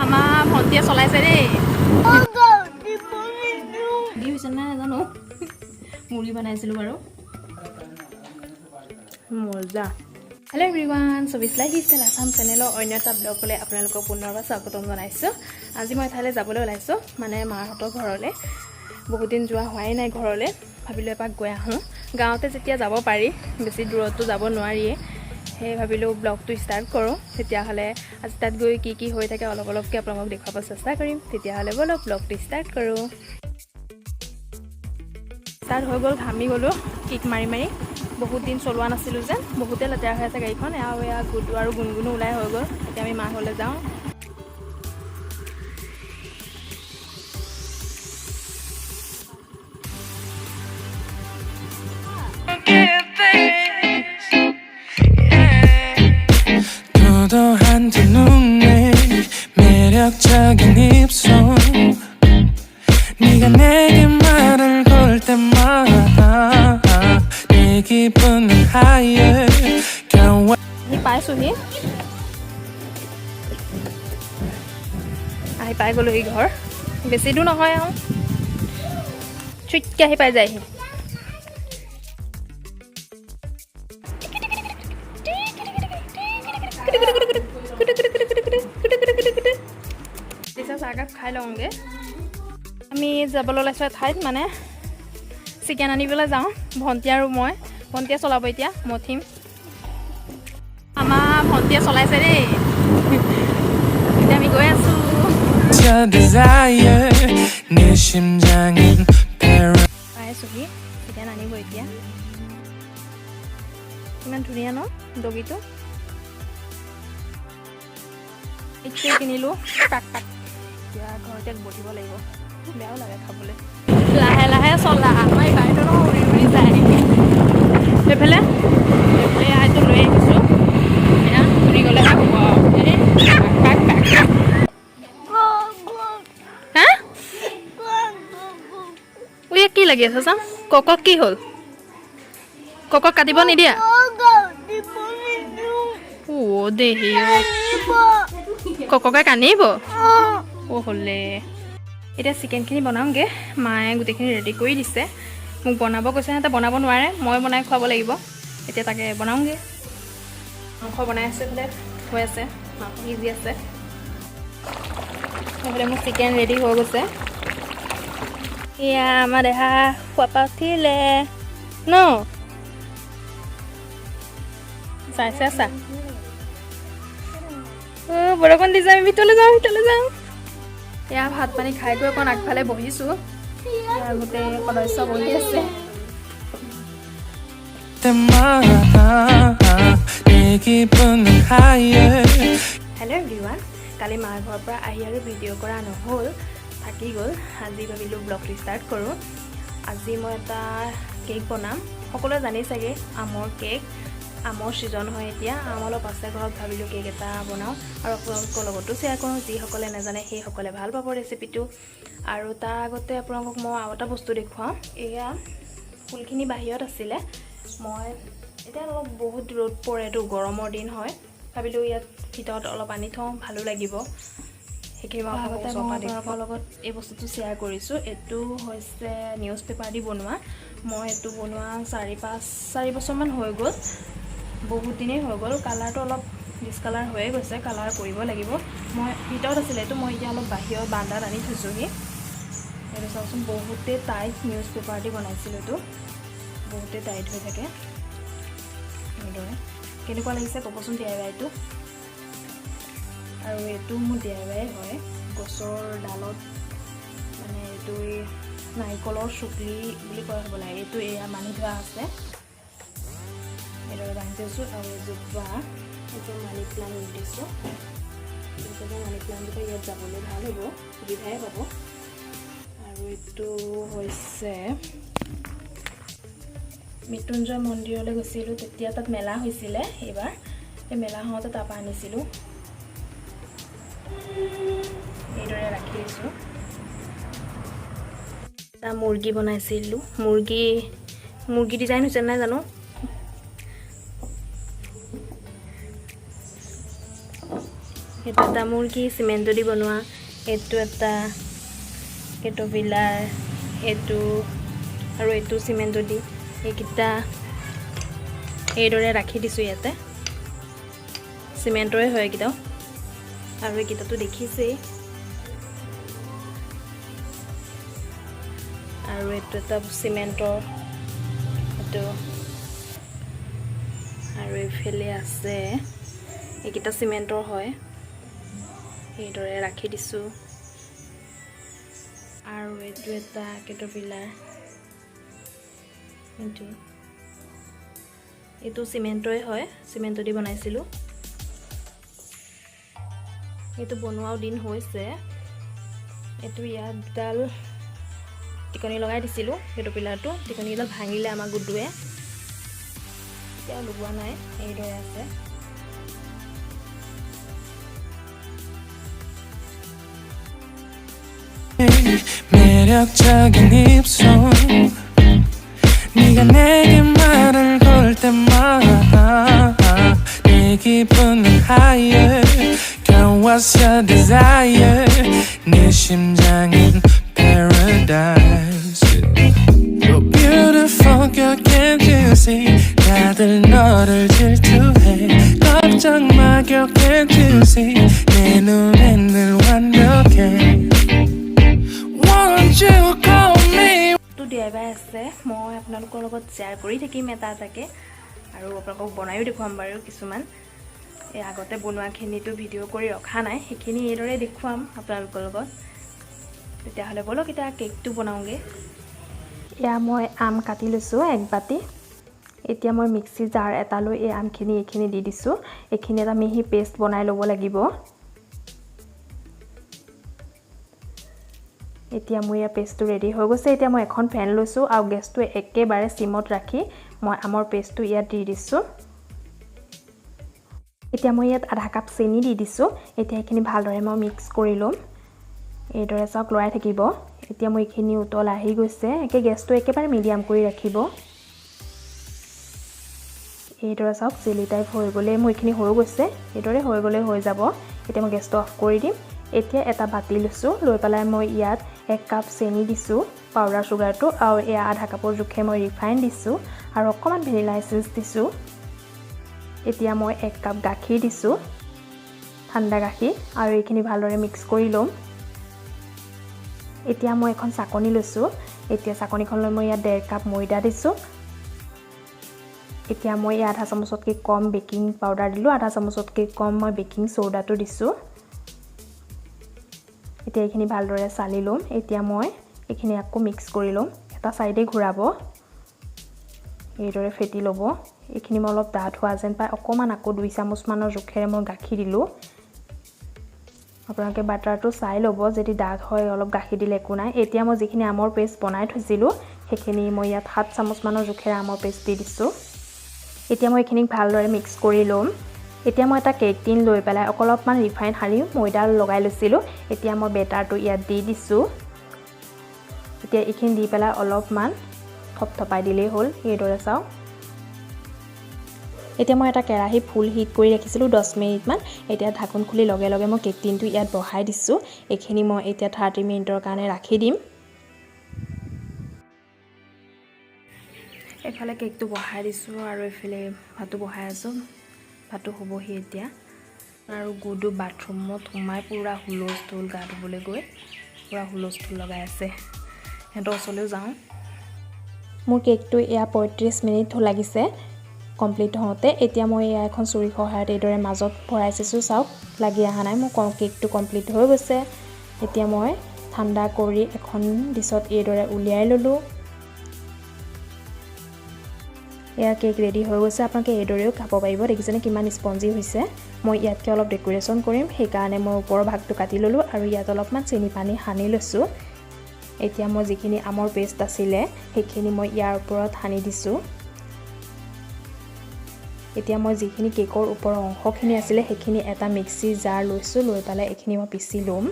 আমাৰ ভণ্টিয়ে চলাইছে দেই দি হৈছে নাই জানো মুড়ি বনাইছিলোঁ বাৰু মজা হেল্ল' এভৰিৱান চবিছ লাইফ ষ্টাইল আছাম চেনেলৰ অন্য এটা ব্লগলৈ আপোনালোকক পুনৰবাৰ স্বাগতম জনাইছোঁ আজি মই এঠাইলৈ যাবলৈ ওলাইছোঁ মানে মাহঁতৰ ঘৰলৈ বহুত দিন যোৱা হোৱাই নাই ঘৰলৈ ভাবিলোঁ এপাক গৈ আহোঁ গাঁৱতে যেতিয়া যাব পাৰি বেছি দূৰতো যাব নোৱাৰিয়ে সেই ভাবিলোঁ ব্লগটো ষ্টাৰ্ট কৰোঁ তেতিয়াহ'লে আজি তাত গৈ কি কি হৈ থাকে অলপ অলপকৈ আপোনালোকক দেখুৱাব চেষ্টা কৰিম তেতিয়াহ'লে ব'লক ব্লগটো ষ্টাৰ্ট কৰোঁ ষ্টাৰ্ট হৈ গ'ল ঘামি গ'লোঁ কিক মাৰি মাৰি বহুত দিন চলোৱা নাছিলোঁ যে বহুতে লেতেৰা হৈ আছে গাড়ীখন আৰু এয়া গুডু আৰু গুণগুণো ওলাই হৈ গ'ল এতিয়া আমি মা ঘৰলৈ যাওঁ 도도한 두 눈에 매력적인 입술 네가 내게 말을 걸 때마다 내 기분은 higher 겨워 আহি পাইছোঁহি আহি পাই গ'লোহি ঘৰ বেছি দূৰ নহয় আৰু চুইটকৈ আহি পাই যায়হি চাহকাপ খাই লওঁগৈ আমি যাবলৈ ওলাইছোঁ এঠাইত মানে চিকেন আনিবলৈ যাওঁ ভণ্টি আৰু মই ভণ্টিয়ে চলাব এতিয়া মই উঠিম আমাৰ ভণ্টিয়ে চলাইছে দেই এতিয়া আমি গৈ আছোঁ পাইছোঁহি চিকেন আনিব এতিয়া ইমান ধুনীয়া ন দগীটো এইটোৱে কিনিলোঁ পাক পাক এতিয়া ঘৰতে বহিব লাগিব বেয়াও লাগে খাবলৈ লাহে লাহে চলা আমাৰ গাড়ীটো ন উৰি উৰি যায় সেইফালে এইটো লৈ আহিছোঁ এয়া উৰি গ'লেহে হ'ব পাক পাক হা উই কি লাগি আছে চাওঁ ককক কি হ'ল ককক কাটিব নিদিয়া অ' দেহি কককে কান্দিব অ' হ'লে এতিয়া চিকেনখিনি বনাওঁগৈ মায়ে গোটেইখিনি ৰেডি কৰি দিছে মোক বনাব কৈছে সিহঁতে বনাব নোৱাৰে মই বনাই খুৱাব লাগিব এতিয়া তাকে বনাওঁগৈ মাংস বনাই আছে বোলে হৈ আছে মাংস সিজি আছে সেইফালে মোৰ চিকেন ৰেডি হৈ গৈছে এয়া আমাৰ দেহা খোৱাপা উঠিলে ন চাইছে চা বৰষুণ দি যাম ভিতৰলৈ যাওঁ এয়া ভাত পানী খাই গৈ অকণ আগফালে বহিছোঁ গোটেই সদস্য বহি আছে হেল্ল' এভৰিৱান কালি মাৰ ঘৰৰ পৰা আহি আৰু ভিডিঅ' কৰা নহ'ল থাকি গ'ল আজি ভাবিলোঁ ব্লগটো ষ্টাৰ্ট কৰোঁ আজি মই এটা কেক বনাম সকলোৱে জানেই চাগে আমৰ কেক আমৰ ছিজন হয় এতিয়া আম অলপ আছে ঘৰত ভাবিলোঁ কেক এটা বনাওঁ আৰু আপোনালোকৰ লগতো শ্বেয়াৰ কৰোঁ যিসকলে নাজানে সেইসকলে ভাল পাব ৰেচিপিটো আৰু তাৰ আগতে আপোনালোকক মই আৰু এটা বস্তু দেখুৱাওঁ এয়া ফুলখিনি বাহিৰত আছিলে মই এতিয়া অলপ বহুত ৰ'দ পৰেতো গৰমৰ দিন হয় ভাবিলোঁ ইয়াত ভিতৰত অলপ আনি থওঁ ভালো লাগিব সেইখিনি মই আপোনালোকৰ লগত এই বস্তুটো শ্বেয়াৰ কৰিছোঁ এইটো হৈছে নিউজ পেপাৰ দি বনোৱা মই এইটো বনোৱা 4-5 বছৰমান হৈ গ'ল বহুত দিনেই হৈ গ'ল কালাৰটো অলপ ডিছকালাৰ হৈয়ে গৈছে কালাৰ কৰিব লাগিব মই ভিতৰত আছিলে এইটো মই এতিয়া অলপ বাহিৰত বান্দাত আনি থৈছোঁহি এইটো চাওকচোন বহুতেই টাইট নিউজ পেপাৰ দি বনাইছিলোঁ এইটো বহুতেই টাইট হৈ থাকে এনেদৰে কেনেকুৱা লাগিছে ক'বচোন DIYটো আৰু এইটো মোৰ DIY হয় গছৰ ডালত মানে এইটো নাৰিকলৰ চুকলি বুলি কোৱা হ'ব লাগে এইটো এয়া মানি থোৱা আছে এইদৰে বান্ধি থৈছোঁ আৰু এজোপা এইটো মানি প্লাণ্ট ৰুই দিছোঁ মানি প্লাণ্টটো ইয়াত যাবলৈ ভাল হ'ব সুবিধাই পাব আৰু এইটো হৈছে মৃত্যুঞ্জয় মন্দিৰলৈ গৈছিলোঁ তেতিয়া তাত মেলা হৈছিলে এইবাৰ সেই মেলা হওঁতে তাৰপৰা আনিছিলোঁ এইদৰে ৰাখি দিছোঁ এটা মুৰ্গী বনাইছিলোঁ মুৰ্গী ডিজাইন হৈছে নাই জানো এটা এটা মুৰ্গী সিমেন্ট দি বনোৱা এটো এটা কেটপিলাৰ এটো আৰু এটো সিমেন্ট দি এইকিটা এইদৰে ৰাখি দিছো ইয়াতে সিমেন্টৰে হয় কিটা আৰু এইকিটাটো দেখিছে আৰু এটো এটা সিমেন্টৰ এটো আৰু এফেলে আছে এইকিটা সিমেন্টৰ হয় এইদৰে ৰাখি দিছো আৰু এটো এটা কেটপিলাৰ এটো সিমেন্টৰে হয় সিমেন্ট দি বনাইছিলো এটো বনোৱাও দিন হৈছে এটো ইয়াত ডাল টিকনি লগাই দিছিলো কেটপিলাৰটো টিকনিডাল ভাঙিলে আমাৰ গুডুৱে এতিয়া লগোৱা নাই এইদৰে আছে 매력적인 입술 네가 내게 말을 걸 때마다 내 기분은 higher Girl what's your desire 내 심장은 paradise You're beautiful girl can't you see 다들 너를 질투해 걱정 마 girl can't you see 내 눈엔 늘 완벽해 তো দিয়াবাই আছে মই আপোনালোকৰ লগত শেয়াৰ কৰি থাকিম এটা এটাকে আৰু আপোনালোকক বনাইও দেখুৱাম বাৰু কিছুমান এই আগতে বনোৱাখিনিটো ভিডিঅ' কৰি ৰখা নাই সেইখিনি এইদৰে দেখুৱাম আপোনালোকৰ লগত তেতিয়াহ'লে বলক এটা কেকটো বনাওঁগে ইয়া মই আম কাটি লৈছো এক বাটি এতিয়া মই মিক্সি জাৰ এটা লৈ এই আমখিনি এইখিনি দি দিছো এইখিনি এটা মিহি পেষ্ট বনাই ল'ব লাগিব এতিয়া মই এই পেষ্টটো ৰেডি হৈ গৈছে এতিয়া মই এখন ফেন লৈছো আৰু গেছটো একেবাৰে সিমত ৰাখি মই আমৰ পেষ্টটো ইয়াত দি দিছো এতিয়া মই ইয়াত আধা কাপ চেনি দি দিছো এতিয়া এইখিনি ভালদৰে মই মিক্স কৰি লম এইদৰে চাওক লৰাই থাকিব এতিয়া মই এইখিনি উতল আহি গৈছে একে গেছটো একেবাৰে মিডিয়াম কৰি ৰাখিব এইদৰে চাওক জেলি টাইপ হৈ গ'লে মই এইখিনি হৈ গৈছে এইদৰে হৈ গ'লে হৈ যাব এতিয়া মই গেছটো অফ কৰি দিম এতিয়া এটা বাতি লৈছো লৈ পেলাই মই ইয়াত 1 কাপ চেনি দিছো পাউডাৰ সুগাৰটো আৰু এই আধা কাপৰ জুখে মই ৰিফাইন দিছো আৰু অকমান ভেনিলা এসেন্স দিছো এতিয়া মই 1 কাপ গাখীৰ দিছো ঠাণ্ডা গাখীৰ আৰু এইখিনি ভালদৰে মিক্স কৰি লম এতিয়া মই এখন চাকনি লৈছো এতিয়া চাকনিখন লৈ মই ইয়াত 1.5 কাপ ময়দা দিছো এতিয়া মই আধা চামুচতকৈ কম বেকিং পাউডাৰ দিলো আধা চামুচতকৈ কম মই বেকিং সোডাটো দিছো এতিয়া এইখিনি ভালদৰে চালি লম এতিয়া মই এইখিনি আকৌ মিক্স কৰি লম এটা সাইডে ঘুৰাব এইদৰে ফেটি লব এইখিনি মই অলপ ডাঠ হোৱা যেন পাই অকমান আকৌ 2 চামুচ মানৰ জুখেৰে মই গাখীৰ দিলো আপোনালোকে বাটাৰটো চাই লব যদি ডাঠ হয় অলপ গাখীৰ দিলে একো নাই এতিয়া মই যিখিনি আমৰ পেষ্ট বনাই থৈছিলো সেইখিনি মই ইয়াত 7 চামুচ মানৰ জুখেৰে আমৰ পেষ্ট দি দিছো এতিয়া মই এইখিনি ভালদৰে মিক্স কৰি লম এতিয়া মই এটা কেক টিন লৈ পেলাই অলপমান ৰিফাইন হাৰি ময়দা লগাই লৈছিলো এতিয়া মই বেটাৰটো ইয়াত দি দিছো এতিয়া এইখিনি দি পেলাই অলপমান থপথপাই দিলেই হ'ল এইদৰে চাও এতিয়া মই এটা কেৰাহী ফুল হিট কৰি ৰাখিছিলো 10 মিনিট মান এতিয়া ঢাকন খুলি লগে লগে মই কেক টিনটো ইয়াত বহাই দিছো এইখিনি মই এতিয়া 30 মিনিটৰ কাৰণে ৰাখি দিম এফালে কেকটো বহাই দিছো আৰু এফালে ভাতটো বহাই আছো ভাতটো হ'বহি এতিয়া আৰু গুডু বাথৰুমত সোমাই পুৰা হুলস্থুল গা ধুবলৈ গৈ পুৰা হুলস্থুল লগাই আছে হেতৰ ওচৰলৈ যাওঁ মোৰ কেকটো এয়া 35 মিনিট লাগিছে কমপ্লিট হওঁতে এতিয়া মই এয়া এখন চুৰি সহায়ত এইদৰে মাজত ভৰাইছিছো চাওক লাগি আহা নাই মোৰ কেকটো কমপ্লিট হৈ গৈছে এতিয়া মই ঠাণ্ডা কৰি এখন ডিছত এইদৰে উলিয়াই ললো এয়া কেক ৰেডি হৈ গৈছে আপোনালোকে এইদৰেও খাব পাৰিব দেখিছেনে কিমান স্পঞ্জি হৈছে মই ইয়াতকে অলপ ডেকোৰেশ্যন কৰিম সেইকাৰণে মই ওপৰৰ ভাগটো কাটি ললো আৰু ইয়াত অলপমান চেনি পানী সানি লৈছো এতিয়া মই যিখিনি আমৰ পেষ্ট আছিল সেইখিনি মই ইয়াৰ ওপৰত সানি দিছো এতিয়া মই যিখিনি কেকৰ ওপৰৰ অংশখিনি আছিল সেইখিনি এটা মিক্সি জাৰ লৈছো লৈ পেলাই এইখিনি মই পিচি লম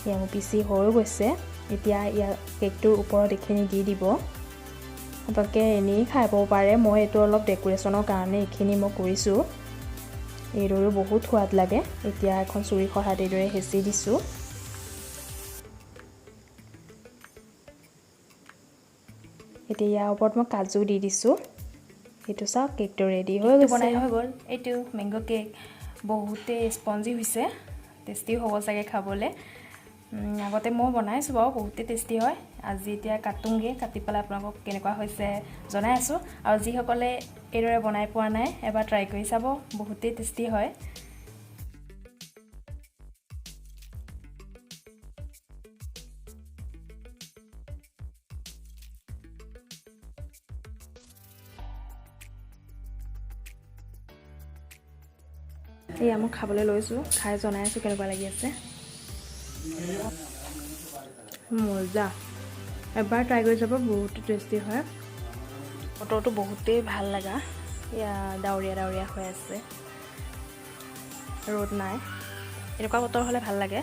ইয়া মই পিচি হৈ গৈছে এতিয়া ইয়া কেকটোৰ ওপৰত এইখিনি দি দিব আপোনালোকে এনেই খাব পাৰে মই এটো অলপ ডেকোৰেশ্যনৰ কাৰণে এইখিনি মই কৰিছো এইদৰে বহুত সোৱাদ লাগে এতিয়া এখন চুৰি খহাত এইদৰে হেঁচি দিছোঁ এতিয়া ইয়াৰ ওপৰত মই কাজু দি দিছোঁ এইটো চাওক কেকটো ৰেডি হৈ গৈছে বনাই হৈ গ'ল এইটো মেংগো কেক বহুতে স্পঞ্জি হৈছে টেষ্টি হ'ব চাগে খাবলৈ আগতে মই বনাইছোঁ বাৰু বহুতে টেষ্টি হয় আজি এতিয়া কাটোঁগে কাটি পেলাই আপোনালোকক কেনেকুৱা হৈছে জনাই আছোঁ আৰু যিসকলে এইদৰে বনাই পোৱা নাই এবাৰ ট্ৰাই কৰি চাব বহুতে টেষ্টি হয় এয়া মই খাবলৈ লৈছোঁ খাই জনাই আছোঁ কেনেকুৱা লাগি আছে মজা এবাৰ ট্ৰাই কৰি চাব বহুত টেষ্টি হয় বতৰটো বহুতেই ভাল লগা এয়া ডাৱৰীয়া হৈ আছে ৰ'দ নাই এনেকুৱা বতৰ হ'লে ভাল লাগে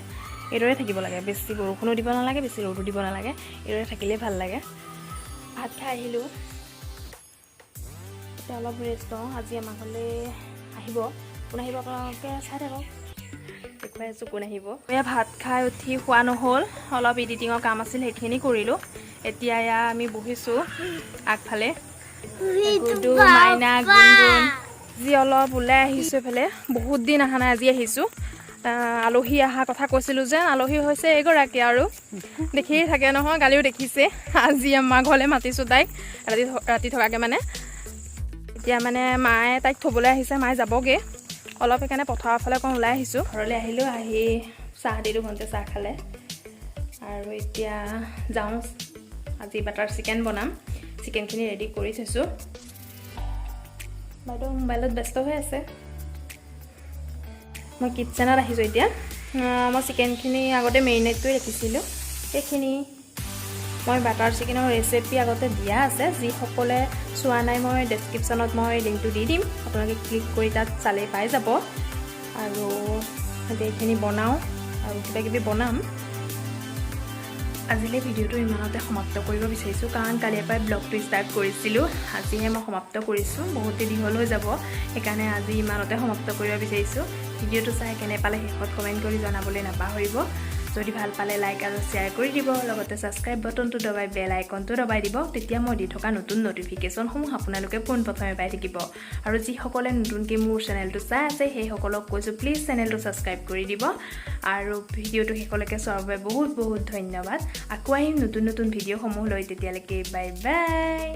এইদৰে থাকিব লাগে বেছি বৰষুণো দিব নালাগে বেছি ৰ'দো দিব নালাগে এইদৰে থাকিলেই ভাল লাগে ভাত খাই আহিলোঁ এতিয়া অলপ ৰেষ্ট লওঁ আজি আমাৰ ঘৰলৈ আহিব কোন আহিব আপোনালোকে চাই থাকক দেখুৱাই আছোঁ কোন আহিব এয়া ভাত খাই উঠি খোৱা নহ'ল অলপ এডিটিঙৰ কাম আছিল সেইখিনি কৰিলোঁ এতিয়া এয়া আমি বহিছোঁ আগফালে গুডু মাইনা গুণগুণ যি অলপ ওলাই আহিছোঁ এইফালে বহুত দিন অহা নাই আজি আহিছোঁ আলহী অহা কথা কৈছিলোঁ যে আলহী হৈছে এগৰাকী আৰু দেখিয়ে থাকে নহয় গালিও দেখিছে আজি আমাৰ ঘৰলৈ মাতিছোঁ তাইক ৰাতি থকাকৈ মানে এতিয়া মানে মায়ে তাইক থ'বলৈ আহিছে মায়ে যাবগৈ অলপ সেইকাৰণে পথাৰৰ ফালে অকণ ওলাই আহিছোঁ ঘৰলৈ আহিলোঁ আহি চাহ দিলোঁ ভণ্টিয়ে চাহ খালে আৰু এতিয়া যাওঁ আজি বাটাৰ চিকেন বনাম চিকেনখিনি ৰেডি কৰি থৈছোঁ বাইদেউ মোবাইলত ব্যস্ত হৈ আছে মই কিটচেনত আহিছোঁ এতিয়া মই চিকেনখিনি আগতে মেৰিনেট কৰি ৰাখিছিলোঁ সেইখিনি মই বাটাৰ চিকেনৰ ৰেচিপি আগতে দিয়া আছে যিসকলে চোৱা নাই মই ডেছক্ৰিপশ্যনত মই লিংকটো দি দিম আপোনালোকে ক্লিক কৰি তাত চালেই পাই যাব আৰু এইখিনি বনাওঁ আৰু কিবাকিবি বনাম আজিলৈ ভিডিঅ'টো ইমানতে সমাপ্ত কৰিব বিচাৰিছোঁ কাৰণ কালিৰ পৰাই ব্লগটো ষ্টাৰ্ট কৰিছিলোঁ আজিহে মই সমাপ্ত কৰিছোঁ বহুতে দীঘল হৈ যাব সেইকাৰণে আজি ইমানতে সমাপ্ত কৰিব বিচাৰিছোঁ ভিডিঅ'টো চাই কেনে পালে শেষত কমেণ্ট কৰি জনাবলৈ নাপাহৰিব যদি ভাল পালে লাইক আৰু শ্বেয়াৰ কৰি দিব লগতে ছাবস্ক্ৰাইব বাটনটো দবাই বেল আইকনটো দবাই দিব তেতিয়া মই দি থকা নতুন নটিফিকেশ্যনসমূহ আপোনালোকে পোনপ্ৰথমে পাই থাকিব আৰু যিসকলে নতুনকৈ মোৰ চেনেলটো চাই আছে সেইসকলক কৈছোঁ প্লিজ চেনেলটো ছাবস্ক্ৰাইব কৰি দিব আৰু ভিডিঅ'টো শেষলৈকে চোৱাৰ বাবে বহুত বহুত ধন্যবাদ আকৌ আহিম নতুন ভিডিঅ'সমূহ লৈ তেতিয়ালৈকে বাই বাই